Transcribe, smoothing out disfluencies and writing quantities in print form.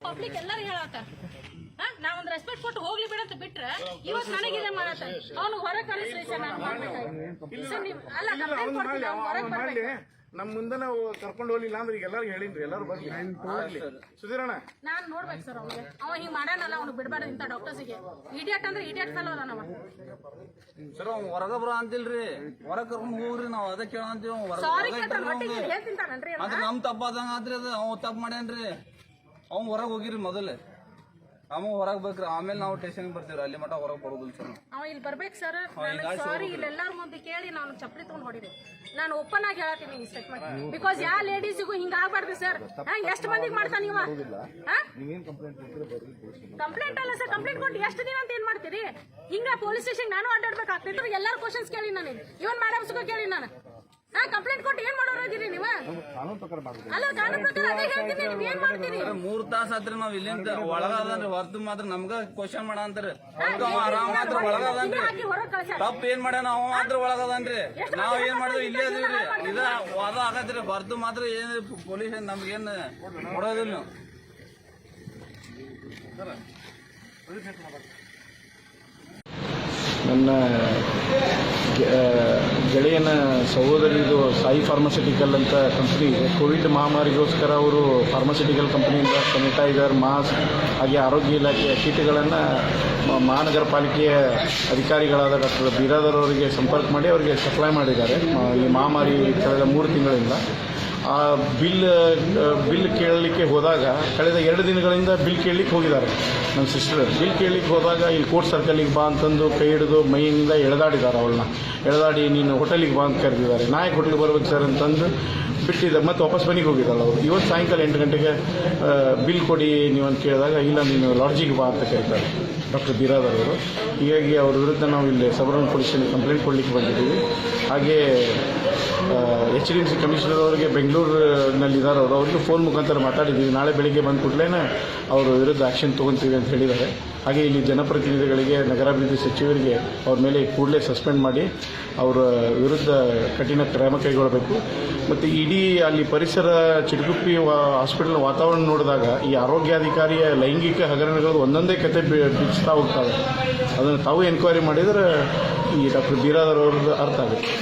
Public ಎಲ್ಲರೂ ಹೇಳತ್ತಾರ ನಾ ಒಂದು ರೆಸ್ಪೆಕ್ಟ್ ಕೊಟ್ಟು ಹೋಗ್ಲಿ ಬಿಡ ಅಂತ ಬಿಟ್ರೆ ಇವತ್ತು ನನಗಿದೆ ಮಾಡತ್ತ ಅವನು ಹೊರಗೆ ಕಳಿಸ್ರಿ ಸರ್ ನಾನು ಮಾಡ್ಬೇಕಾಗಿ ಸರ್ ನೀವು ಅಲ್ಲ ಕಂಪ್ಲೇಂಟ್ ಕೊಡ್ತೀನಿ ಹೊರಗೆ ಬರ್ಬೇಕು ನಮ್ ಮುಂದೆ ನಾವು ಕರ್ಕೊಂಡು ಹೋಗ್ಲಿಲ್ಲ ಅಂದ್ರೆ ಈಗ ಎಲ್ಲರಿಗೂ ಹೇಳಿನ್ರಿ ಎಲ್ಲರೂ ಬರ್ಲಿ ಸುಧೀರಣ್ಣ ನಾನ್ ನೋಡ್ಬೇಕು ಸರ್ ಅವ್ನಿಗೆ ಅವ ಹಿಂಗ್ ಮಾಡಾನಲ್ಲ ಅವ್ನು ಬಿಡಬಾರ್ದು ಇಂಥ ಡಾಕ್ಟರ್ಸಿಗೆ ಇಡಿಯಟ್ ಅಂದ್ರೆ ಇಡಿಯಟ್ ಫೆಲೋ ಅದಾನವ ಸರ್ ಅವ್ನು ಹೊರಗ ಬರೋ ಅಂತಿಲ್ರಿ ಹೊರಗ್ ಕರ್ಕೊಂಡ್ ಹೋಗ್ರಿ ನಾವ್ ಅದ ಕೇಳ ಅಂತೀವಿ ಸಾರಿ ಹೊಟ್ಟಿಗೆ ಹೇಳ್ತಿಂತಾನನ್ರಿ ಅದ್ ನಮ್ ತಪ್ಪಾದಂಗ ಆದ್ರಿ ಅದು ಅವ್ ತಪ್ಪ ಮಾಡ್ಯಾನ್ರಿ ಅವ್ನ್ ಹೊರಗ್ ಹೋಗಿರಿ ಮೊದಲೇ ಅವ ಹೊರಗ್ ಬೇಕ್ರಿ ಆಮೇಲೆ ನಾವು ಸ್ಟೇಷನ್ ಬರ್ತೀವ್ರಿ ಅಲ್ಲಿ ಮಟ್ಟ ಹೊರಗ್ ಬರೋದಿಲ್ಲ ಸರ್ ಅವ ಇಲ್ಲಿ ಬರ್ಬೇಕು ಸರ್ ಸಾರಿ ಇಲ್ಲೆಲ್ಲಾರ ಮುಂದೆ ಕೇಳಿ ನಾನು ಚಪ್ಪಲಿ ತಗೊಂಡ್ ಹೊಡಿದೆ ನಾನು ಓಪನ್ ಆಗಿ ಹೇಳತ್ತೀನಿ ಈ ಸ್ಟೇಟ್ಮೆಂಟ್ ಬಿಕಾಸ್ ಯಾವ ಲೇಡೀಸಿಗೂ ಹಿಂಗ ಆಗ್ಬಾರ್ದು ಸರ್ ಎಷ್ಟು ಮಂದಿಗೆ ಮಾಡ್ತಾನ ನೀವ ಕಂಪ್ಲೇಂಟ್ ಅಲ್ಲ ಸರ್ ಕಂಪ್ಲೇಂಟ್ ಕೊಟ್ಟು ಎಷ್ಟು ದಿನ ಅಂತ ಏನ್ ಮಾಡ್ತೀರಿ ಹಿಂಗ ಪೊಲೀಸ್ ಸ್ಟೇಷನ್ ನಾನು ಅಡ್ಡಾಡ್ಬೇಕಾಗ್ತಿದ್ರು ಎಲ್ಲಾರು ಕ್ವಶನ್ಸ್ ಕೇಳಿ ನಾನು ಇವನ್ ಮೇಡಮ್ಸ್ಗೂ ಕೇಳಿ ನಾನು ಕಂಪ್ಲೇಂಟ್ ಕೊಟ್ಟು ಏನ್ ಮಾಡೋದಿರಿ ನೀವು ಅಲ್ಲ ಕಾನೂನು ಪ್ರಕಾರ ಅದೇ ಹೇಳ್ತೀನಿ ನೀವ್ ಏನ್ ಮಾಡ್ತೀರಿ 3 ತಾಸ ಆತ್ರಿ ನಾವ್ ಇಲ್ಲಿಂದ ಒಳಗದನ್ರಿ ಹೊರತು ಮಾತ್ರ ನಮ್ಗ ಕ್ವಶನ್ ಮಾಡ ಅಂತಾರ ಆರಾಮ್ ಮಾತ್ರ ಒಳಗದನ್ರಿ ತಪ್ಪ ಏನ್ ಮಾಡ್ಯಾನ ಅವ ಮಾತ್ರ ಒಳಗದನ್ರಿ ನಾವ್ ಏನ್ ಮಾಡಿದ್ವಿ ಇಲ್ಲೇ ಅದೀವ್ರಿ ಇದ ವಾದ ಆಗತ್ರಿ ಹೊರತು ಮಾತ್ರ ಏನ್ ಪೊಲೀಸ್ ನಮ್ಗೇನ್ ಕೊಡೋದಿಲ್ಲ ನನ್ನ ಗೆಳೆಯನ ಸಹೋದರಿದು ಸಾಯಿ ಫಾರ್ಮಾಸ್ಯೂಟಿಕಲ್ ಅಂತ ಕಂಪ್ನಿ ಇದೆ. ಕೋವಿಡ್ ಮಹಾಮಾರಿಗೋಸ್ಕರ ಅವರು ಫಾರ್ಮಾಸ್ಯೂಟಿಕಲ್ ಕಂಪ್ನಿಯಿಂದ ಸ್ಯಾನಿಟೈಸರ್, ಮಾಸ್ಕ್ ಹಾಗೆ ಆರೋಗ್ಯ ಇಲಾಖೆಯ ಕೀಟಗಳನ್ನು ಮಹಾನಗರ ಪಾಲಿಕೆಯ ಅಧಿಕಾರಿಗಳಾದ ಡಾಕ್ಟರ್ ಬಿರಾದರ್ ಅವರಿಗೆ ಸಂಪರ್ಕ ಮಾಡಿ ಅವರಿಗೆ ಸಪ್ಲೈ ಮಾಡಿದ್ದಾರೆ. ಈ ಮಹಾಮಾರಿ ಕಳೆದ 3 ತಿಂಗಳಿಂದ ಆ ಬಿಲ್ ಕೇಳಲಿಕ್ಕೆ ಹೋದಾಗ ಕಳೆದ 2 ದಿನಗಳಿಂದ ಬಿಲ್ ಕೇಳಲಿಕ್ಕೆ ಹೋಗಿದ್ದಾರೆ. ನನ್ನ ಸಿಸ್ಟರ್ ಬಿಲ್ ಕೇಳಲಿಕ್ಕೆ ಹೋದಾಗ ಇಲ್ಲಿ ಕೋರ್ಟ್ ಸರ್ಕಲಿಗೆ ಬಾ ಅಂತಂದು ಕೈ ಹಿಡಿದು ಮೈಯಿಂದ ಎಳೆದಾಡಿದ್ದಾರೆ. ಅವಳನ್ನ ಎಳೆದಾಡಿ ನೀನು ಹೋಟೆಲಿಗೆ ಬಾ ಅಂತ ಕರೆದಿದ್ದಾರೆ. ನಾಯಕ್ ಹೋಟೆಲ್ಗೆ ಬರ್ಬೇಕು ಸರ್ ಅಂತಂದು ಬಿಟ್ಟಿದ್ದೆ. ಮತ್ತೆ ವಾಪಸ್ ಮನೆಗೆ ಹೋಗಿದ್ದಾಳೆ ಅವರು. ಇವತ್ತು ಸಾಯಂಕಾಲ 8 ಗಂಟೆಗೆ ಬಿಲ್ ಕೊಡಿ ನೀವು ಅಂತ ಕೇಳಿದಾಗ ಇಲ್ಲ ನೀನು ಲಾಡ್ಜಿಗೆ ಬಾ ಅಂತ ಕರೀತಾರೆ ಡಾಕ್ಟರ್ ಬಿರಾದರ್ ಅವರು. ಹೀಗಾಗಿ ಅವ್ರ ವಿರುದ್ಧ ನಾವು ಇಲ್ಲಿ ಸಬರ್ಬನ್ ಪೊಲೀಸ್ ಸ್ಟೇಷನ್ ಕಂಪ್ಲೇಂಟ್ ಕೊಡಲಿಕ್ಕೆ ಬಂದಿದ್ದೀವಿ. ಹಾಗೇ HDMC ಕಮಿಷನರ್ ಅವರಿಗೆ ಬೆಂಗಳೂರಿನಲ್ಲಿದ್ದಾರೆ ಅವರು, ಅವರಿಗೆ ಫೋನ್ ಮುಖಾಂತರ ಮಾತಾಡಿದ್ದೀವಿ. ನಾಳೆ ಬೆಳಿಗ್ಗೆ ಬಂದ ಕೂಡಲೇ ಅವರ ವಿರುದ್ಧ ಆ್ಯಕ್ಷನ್ ತೊಗೊತೀವಿ ಅಂತ ಹೇಳಿದ್ದಾರೆ. ಹಾಗೆ ಇಲ್ಲಿ ಜನಪ್ರತಿನಿಧಿಗಳಿಗೆ, ನಗರಾಭಿವೃದ್ಧಿ ಸಚಿವರಿಗೆ ಅವ್ರ ಮೇಲೆ ಕೂಡಲೇ ಸಸ್ಪೆಂಡ್ ಮಾಡಿ ಅವರ ವಿರುದ್ಧ ಕಠಿಣ ಕ್ರಮ ಕೈಗೊಳ್ಳಬೇಕು. ಮತ್ತು ಇಡೀ ಅಲ್ಲಿ ಪರಿಸರ ಚಿಟಗುಪ್ಪಿ ಹಾಸ್ಪಿಟಲ್ ವಾತಾವರಣ ನೋಡಿದಾಗ ಈ ಆರೋಗ್ಯಾಧಿಕಾರಿಯ ಲೈಂಗಿಕ ಹಗರಣಗಳು ಒಂದೊಂದೇ ಕತೆ ಬಿಡಿಸ್ತಾ ಹೋಗ್ತವೆ. ಅದನ್ನು ತಾವು ಎನ್ಕ್ವೈರಿ ಮಾಡಿದರೆ ಈ ಡಾಕ್ಟರ್ ಬಿರಾದರ್ ಅವ್ರದ್ದು ಅರ್ಥ ಆಗುತ್ತೆ.